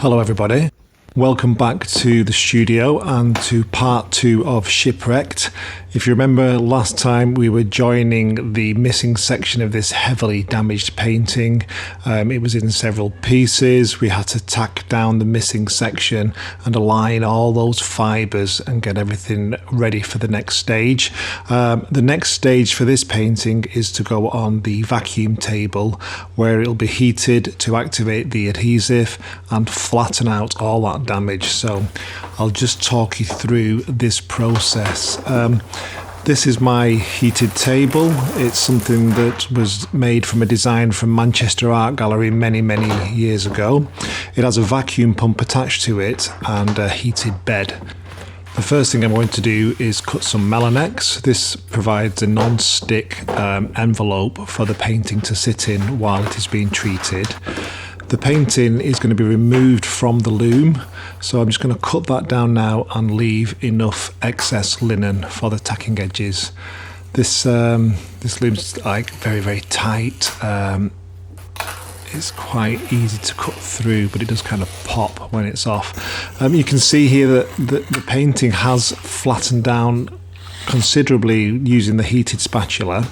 Hello everybody, welcome back to the studio and to part 2 of Shipwrecked. If you remember last time we were joining the missing section of this heavily damaged painting. It was in several pieces. We had to tack down the missing section and align all those fibres and get everything ready for the next stage. The next stage for this painting is to go on the vacuum table where it'll be heated to activate the adhesive and flatten out all that damage. So I'll just talk you through this process. This is my heated table. It's something that was made from a design from Manchester Art Gallery many years ago. It has a vacuum pump attached to it and a heated bed. The first thing I'm going to do is cut some Melanex. This provides a non-stick envelope for the painting to sit in while it is being treated. The painting is going to be removed from the loom, so I'm just going to cut that down now and leave enough excess linen for the tacking edges. This loom's like very tight. It's quite easy to cut through, but it does kind of pop when it's off. You can see here that the painting has flattened down considerably using the heated spatula,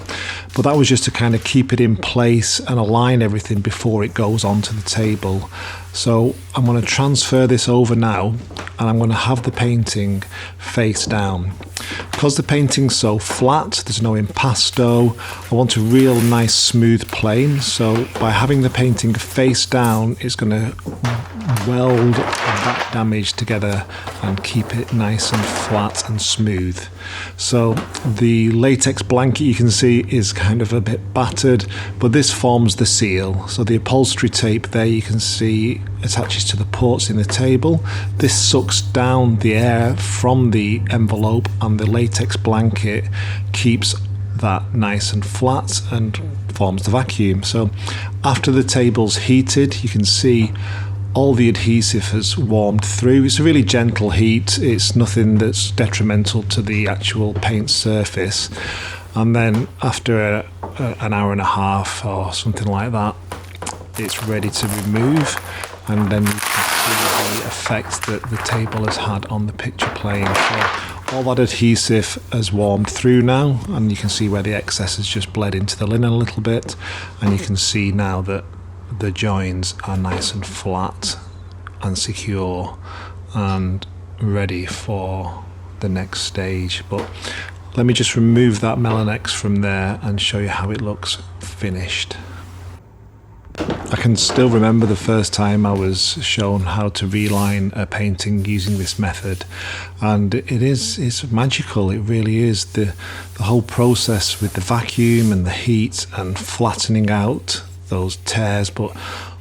but that was just to kind of keep it in place and align everything before it goes onto the table. So I'm going to transfer this over now and I'm going to have the painting face down. Because the painting's so flat, there's no impasto, I want a real nice smooth plane, so by having the painting face down it's going to weld that damage together and keep it nice and flat and smooth. So the latex blanket you can see is kind of a bit battered, but this forms the seal. So the upholstery tape there you can see attaches to the ports in the table. This sucks down the air from the envelope and the latex blanket keeps that nice and flat and forms the vacuum. So after the table's heated, you can see all the adhesive has warmed through. It's a really gentle heat. It's nothing that's detrimental to the actual paint surface. And then after an hour and a half or something like that, it's ready to remove. And then you can see the effect that the table has had on the picture plane. So all that adhesive has warmed through now, and you can see where the excess has just bled into the linen a little bit. And you can see now that the joins are nice and flat and secure and ready for the next stage. But let me just remove that Melanex from there and show you how it looks finished. I can still remember the first time I was shown how to reline a painting using this method, and it's magical. It really is. The whole process with the vacuum and the heat and flattening out those tears. But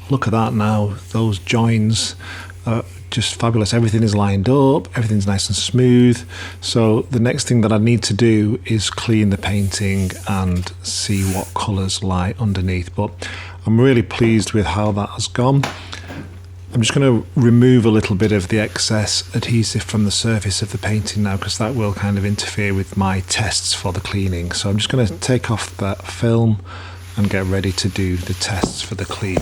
look at that now, those joins are just fabulous. Everything is lined up, everything's nice and smooth. So the next thing that I need to do is clean the painting and see what colours lie underneath. But I'm really pleased with how that has gone. I'm just going to remove a little bit of the excess adhesive from the surface of the painting now, because that will kind of interfere with my tests for the cleaning. So I'm just going to take off that film and get ready to do the tests for the clean.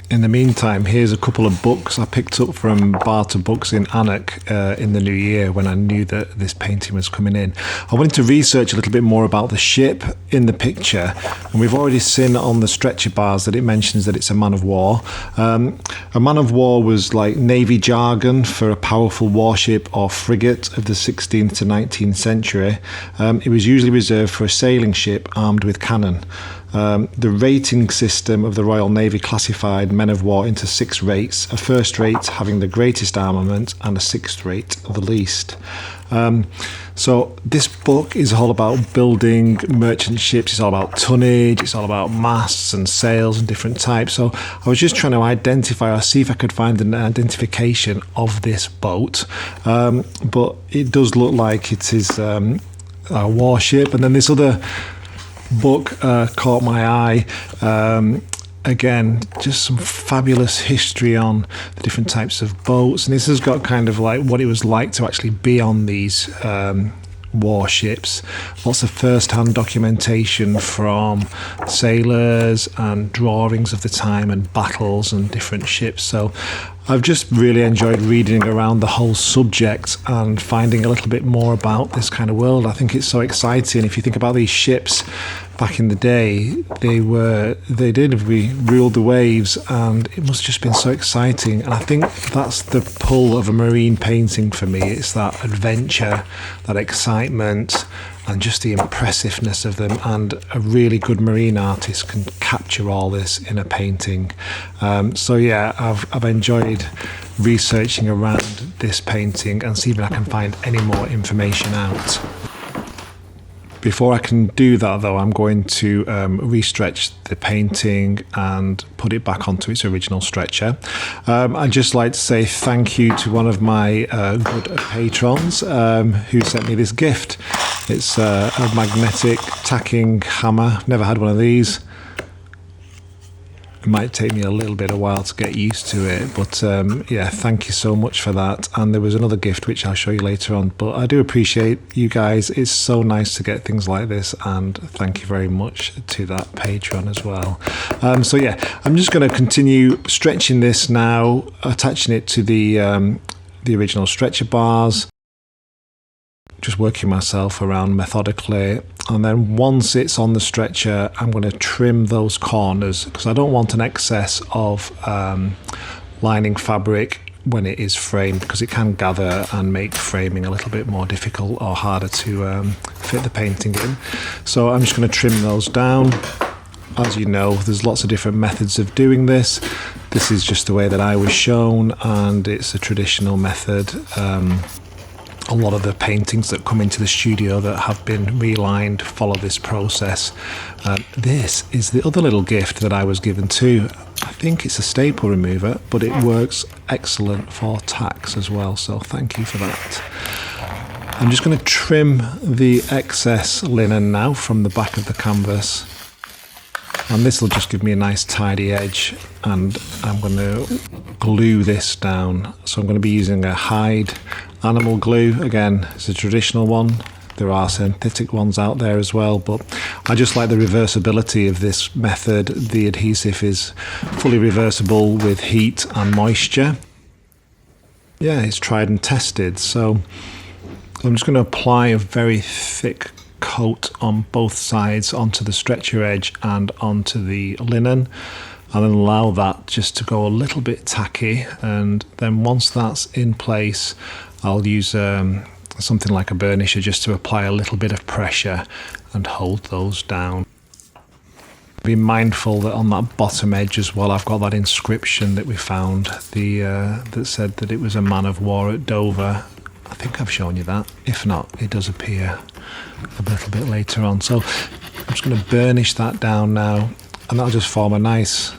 In the meantime, here's a couple of books I picked up from Barter Books in Alnwick in the new year when I knew that this painting was coming in. I wanted to research a little bit more about the ship in the picture, and we've already seen on the stretcher bars that it mentions that it's a man of war. A man of war was like Navy jargon for a powerful warship or frigate of the 16th to 19th century. It was usually reserved for a sailing ship armed with cannon. The rating system of the Royal Navy classified men of war into 6 rates, a first rate having the greatest armament and a 6th rate the least. So this book is all about building merchant ships, it's all about tonnage, it's all about masts and sails and different types. So I was just trying to identify or see if I could find an identification of this boat, but it does look like it is a warship. And then this other book caught my eye. Again, just some fabulous history on the different types of boats, and this has got kind of like what it was like to actually be on these warships, lots of first-hand documentation from sailors and drawings of the time and battles and different ships. So I've just really enjoyed reading around the whole subject and finding a little bit more about this kind of world. I think it's so exciting. If you think about these ships back in the day, we ruled the waves, and it must have just been so exciting. And I think that's the pull of a marine painting for me. It's that adventure, that excitement, and just the impressiveness of them. And a really good marine artist can capture all this in a painting. So yeah, I've enjoyed researching around this painting and seeing if I can find any more information out. Before I can do that, though, I'm going to restretch the painting and put it back onto its original stretcher. I'd just like to say thank you to one of my good patrons who sent me this gift. It's a magnetic tacking hammer. Never had one of these. It might take me a little bit of while to get used to it, but yeah, thank you so much for that. And there was another gift which I'll show you later on, but I do appreciate you guys. It's so nice to get things like this, and thank you very much to that Patreon as well. So yeah, I'm just going to continue stretching this now, attaching it to the original stretcher bars, just working myself around methodically. And then once it's on the stretcher, I'm going to trim those corners because I don't want an excess of lining fabric when it is framed, because it can gather and make framing a little bit more difficult or harder to fit the painting in. So I'm just going to trim those down. As you know, there's lots of different methods of doing this. This is just the way that I was shown, and it's a traditional method. A lot of the paintings that come into the studio that have been relined follow this process. This is the other little gift that I was given too. I think it's a staple remover, but it works excellent for tacks as well, so thank you for that. I'm just going to trim the excess linen now from the back of the canvas, and this will just give me a nice tidy edge. And I'm going to glue this down, so I'm going to be using a hide animal glue. Again, it's a traditional one. There are synthetic ones out there as well, but I just like the reversibility of this method. The adhesive is fully reversible with heat and moisture. Yeah, it's tried and tested. So I'm just going to apply a very thick coat on both sides onto the stretcher edge and onto the linen, and then allow that just to go a little bit tacky. And then once that's in place, I'll use something like a burnisher just to apply a little bit of pressure and hold those down. Be mindful that on that bottom edge as well, I've got that inscription that we found that said that it was a man of war at Dover. I think I've shown you that. If not, it does appear a little bit later on. So I'm just going to burnish that down now, and that'll just form a nice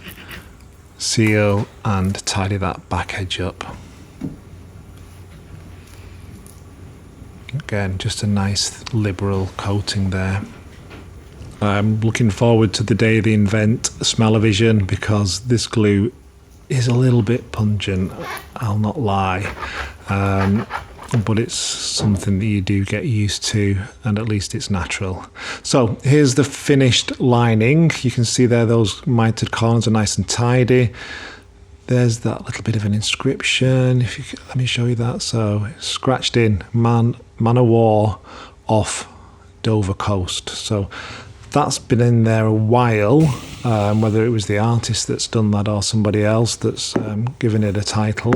seal and tidy that back edge up. Again, just a nice liberal coating there. I'm looking forward to the day they invent smell-o-vision, because this glue is a little bit pungent, I'll not lie. But it's something that you do get used to, and at least it's natural. So here's the finished lining. You can see there those mitered corners are nice and tidy. There's that little bit of an inscription. If you could, let me show you that. So scratched in, man of war off Dover coast. So that's been in there a while, whether it was the artist that's done that or somebody else that's given it a title.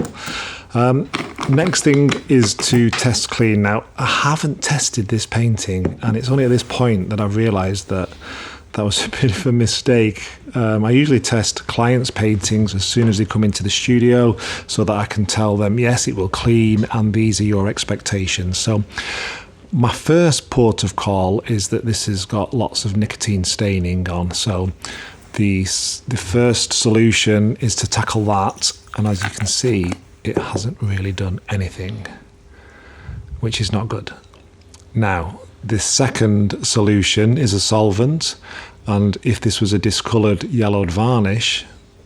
Next thing is to test clean. Now, I haven't tested this painting, and it's only at this point that I've realised that that was a bit of a mistake. I usually test clients' paintings as soon as they come into the studio, so that I can tell them, yes, it will clean, and these are your expectations. So my first port of call is that this has got lots of nicotine staining on. So the first solution is to tackle that, and as you can see, it hasn't really done anything, which is not good. Now, the second solution is a solvent, and if this was a discoloured yellowed varnish,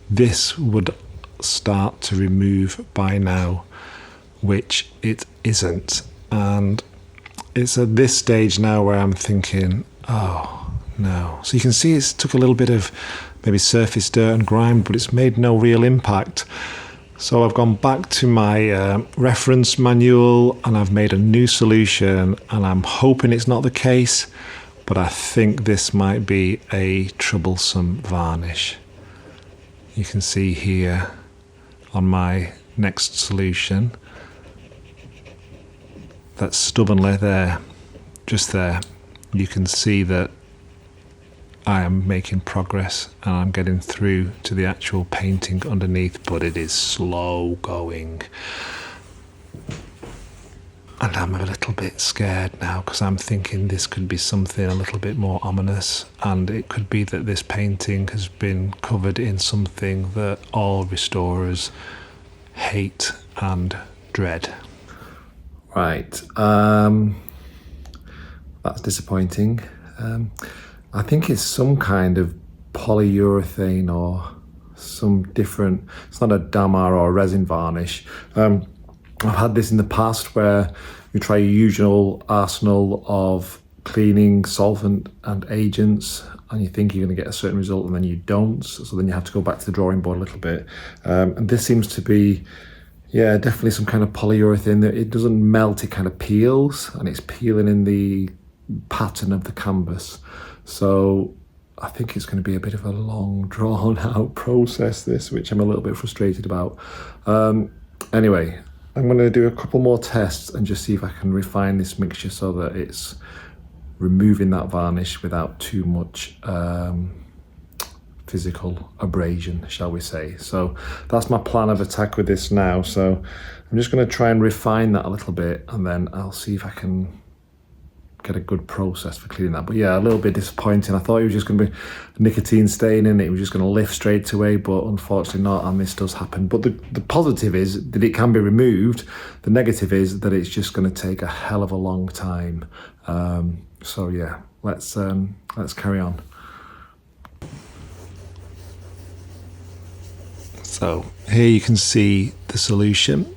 this would start to remove by now, which it isn't. And it's at this stage now where I'm thinking, oh no. So you can see it's took a little bit of maybe surface dirt and grime, but it's made no real impact. So I've gone back to my reference manual and I've made a new solution, and I'm hoping it's not the case, but I think this might be a troublesome varnish. You can see here on my next solution that stubbornly there, just there, you can see that I am making progress and I'm getting through to the actual painting underneath, but it is slow going. And I'm a little bit scared now because I'm thinking this could be something a little bit more ominous, and it could be that this painting has been covered in something that all restorers hate and dread. Right, that's disappointing. I think it's some kind of polyurethane or some different, it's not a damar or a resin varnish. I've had this in the past where you try your usual arsenal of cleaning, solvent and agents, and you think you're going to get a certain result and then you don't, so then you have to go back to the drawing board a little bit. And this seems to be, yeah, definitely some kind of polyurethane that it doesn't melt, it kind of peels, and it's peeling in the pattern of the canvas. So I think it's going to be a bit of a long drawn out process, this, which I'm a little bit frustrated about. Anyway, I'm going to do a couple more tests and just see if I can refine this mixture so that it's removing that varnish without too much physical abrasion, shall we say. So that's my plan of attack with this now. So I'm just going to try and refine that a little bit, and then I'll see if I can get a good process for cleaning that. But yeah, a little bit disappointing. I thought it was just going to be nicotine stain and it was just going to lift straight away, but unfortunately not, and this does happen. But the positive is that it can be removed. The negative is that it's just going to take a hell of a long time. So yeah, let's carry on. So here you can see the solution,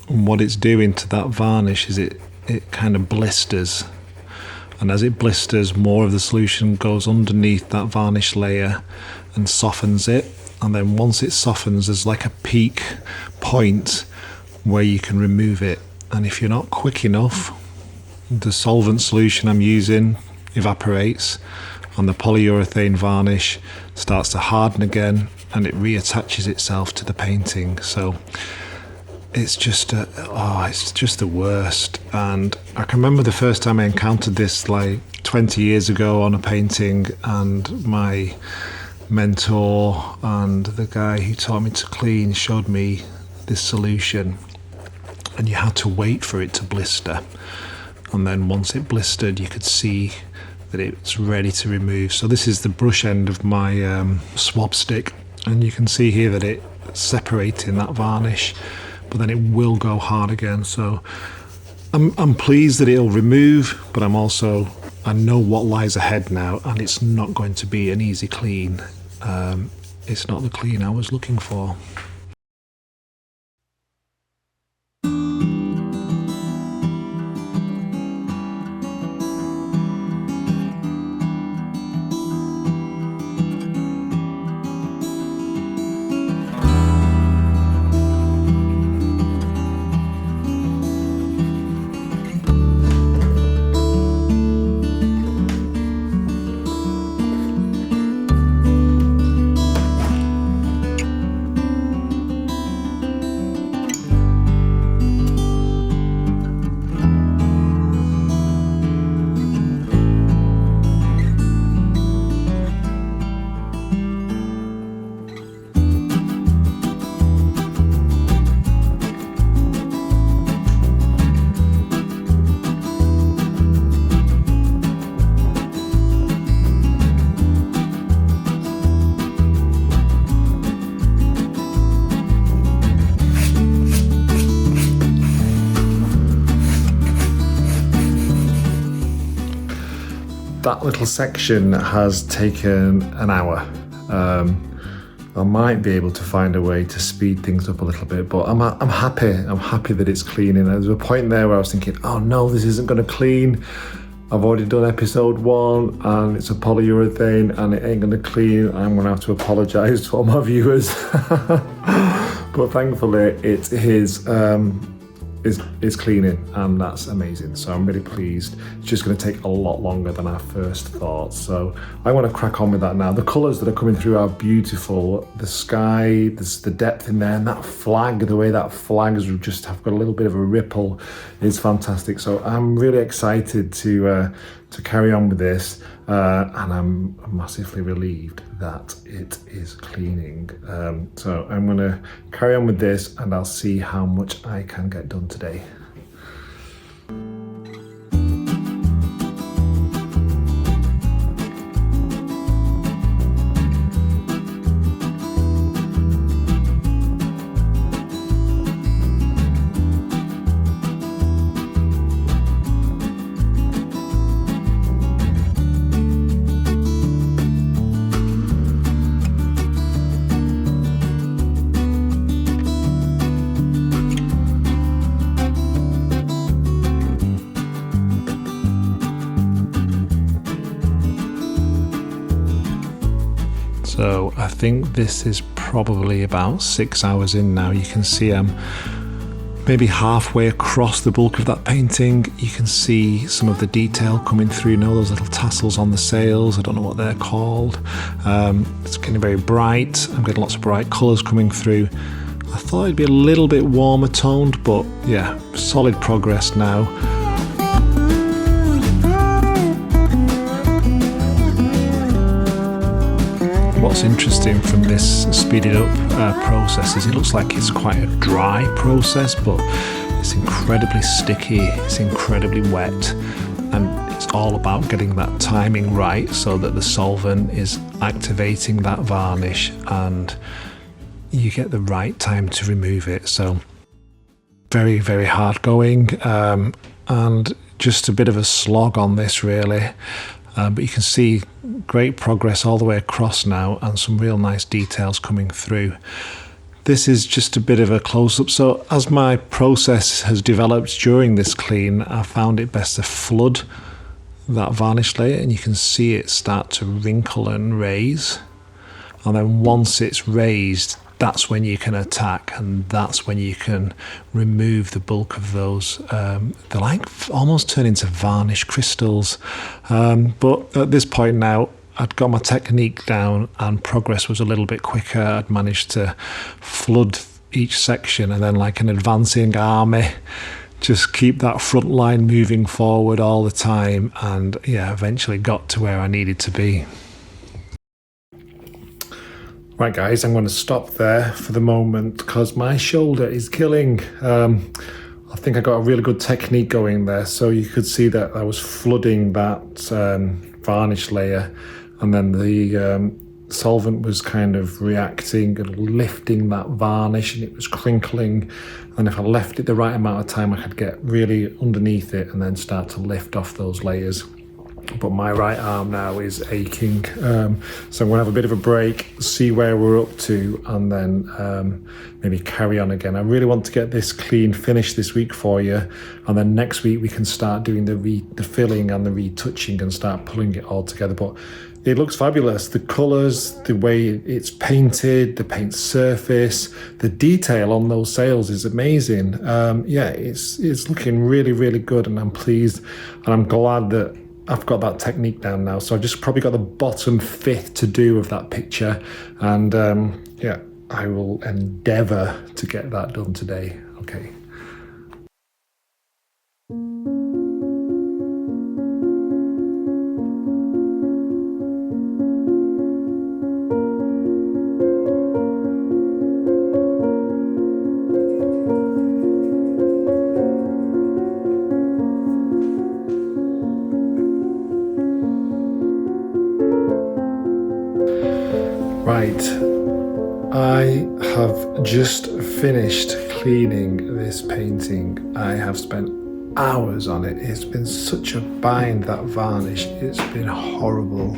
and what it's doing to that varnish is it kind of blisters. And as it blisters, more of the solution goes underneath that varnish layer and softens it. And then once it softens, there's like a peak point where you can remove it. And if you're not quick enough, the solvent solution I'm using evaporates and the polyurethane varnish starts to harden again, and it reattaches itself to the painting. So it's just the worst. And I can remember the first time I encountered this like 20 years ago on a painting, and my mentor and the guy who taught me to clean showed me this solution, and you had to wait for it to blister, and then once it blistered you could see that it's ready to remove. So this is the brush end of my swab stick, and you can see here that it's separating that varnish, but then it will go hard again. So I'm pleased that it'll remove, but I know what lies ahead now, and it's not going to be an easy clean. It's not the clean I was looking for. That little section has taken an hour. I might be able to find a way to speed things up a little bit, but I'm happy. I'm happy that it's cleaning. There's a point there where I was thinking, oh no, this isn't going to clean. I've already done episode 1 and it's a polyurethane and it ain't going to clean. I'm going to have to apologise to all my viewers. But thankfully it is cleaning, and that's amazing. So I'm really pleased. It's just going to take a lot longer than I first thought. So I want to crack on with that now. The colours that are coming through are beautiful. The sky, there's the depth in there, and that flag, the way that flag has just have got a little bit of a ripple is fantastic. So I'm really excited to carry on with this, and I'm massively relieved that it is cleaning. So I'm going to carry on with this, and I'll see how much I can get done today. So I think this is probably about 6 hours in now. You can see I'm maybe halfway across the bulk of that painting. You can see some of the detail coming through, those little tassels on the sails. I don't know what they're called. It's getting very bright. I'm getting lots of bright colours coming through. I thought it'd be a little bit warmer toned, but yeah, solid progress now. What's interesting from this speeded up process is it looks like it's quite a dry process, but it's incredibly sticky, it's incredibly wet, and it's all about getting that timing right so that the solvent is activating that varnish and you get the right time to remove it. So very, very hard going, and just a bit of a slog on this really. But you can see great progress all the way across now, and some real nice details coming through. This is just a bit of a close-up. So as my process has developed during this clean, I found it best to flood that varnish layer, and you can see it start to wrinkle and raise. And then once it's raised, that's when you can attack, and that's when you can remove the bulk of those. They're like almost turn into varnish crystals. But at this point now, I'd got my technique down and progress was a little bit quicker. I'd managed to flood each section, and then like an advancing army, just keep that front line moving forward all the time, and yeah, eventually got to where I needed to be. Right guys, I'm going to stop there for the moment because my shoulder is killing. I think I got a really good technique going there. So you could see that I was flooding that varnish layer, and then the solvent was kind of reacting and lifting that varnish, and it was crinkling. And if I left it the right amount of time, I could get really underneath it and then start to lift off those layers. But my right arm now is aching, so I'm going to have a bit of a break, see where we're up to, and then maybe carry on again. I really want to get this clean finished this week for you, and then next week we can start doing the filling and the retouching and start pulling it all together. But it looks fabulous. The colours, the way it's painted, the paint surface, the detail on those sails is amazing. Yeah, it's looking really, really good, and I'm pleased, and I'm glad that I've got that technique down now. So I've just probably got the bottom fifth to do of that picture, and yeah, I will endeavour to get that done today. Okay. Right, I have just finished cleaning this painting. I have spent hours on it. It's been such a bind, that varnish. It's been horrible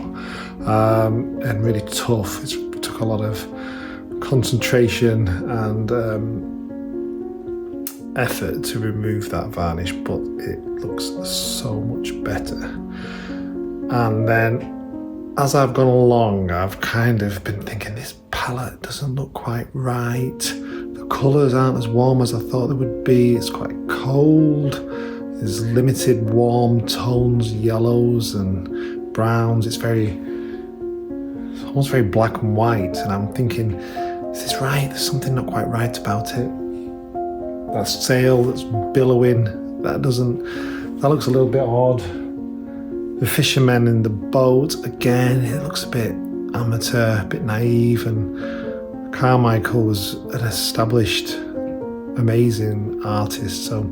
and really tough. It took a lot of concentration and effort to remove that varnish, but it looks so much better. And then as I've gone along, I've kind of been thinking this palette doesn't look quite right. The colours aren't as warm as I thought they would be. It's quite cold. There's limited warm tones, yellows and browns. It's almost very black and white, and I'm thinking, is this right? There's something not quite right about it. That sail that's billowing, that looks a little bit odd. The fishermen in the boat, again, it looks a bit amateur, a bit naive, and Carmichael was an established, amazing artist. So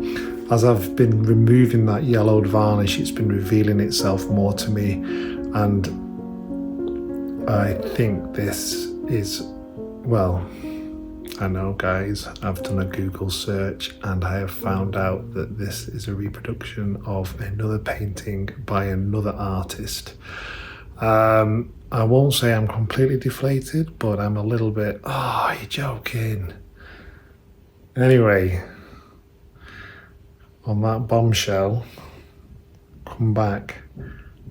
as I've been removing that yellowed varnish, it's been revealing itself more to me, and I think this is, well, I know guys, I've done a Google search and I have found out that this is a reproduction of another painting by another artist. I won't say I'm completely deflated, but I'm a little bit, oh, you're joking. Anyway, on that bombshell, come back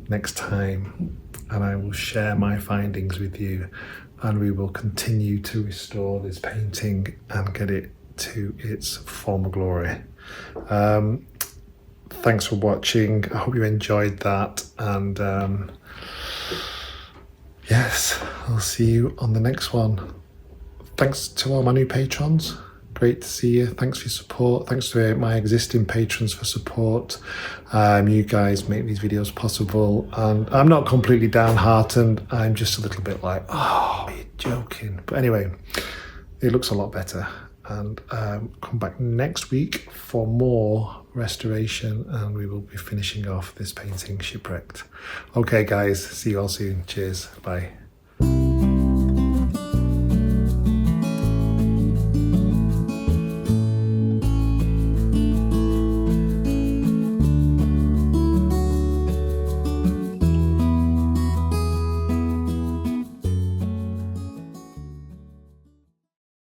next time and I will share my findings with you, and we will continue to restore this painting and get it to its former glory. Thanks for watching. I hope you enjoyed that, and yes, I'll see you on the next one. Thanks to all my new patrons. Great to see you. Thanks for your support. Thanks to my existing patrons for support. You guys make these videos possible, and I'm not completely downhearted. I'm just a little bit like, oh, you're joking. But anyway, it looks a lot better. And come back next week for more restoration, and we will be finishing off this painting, Shipwrecked. Okay guys, see you all soon. Cheers. Bye.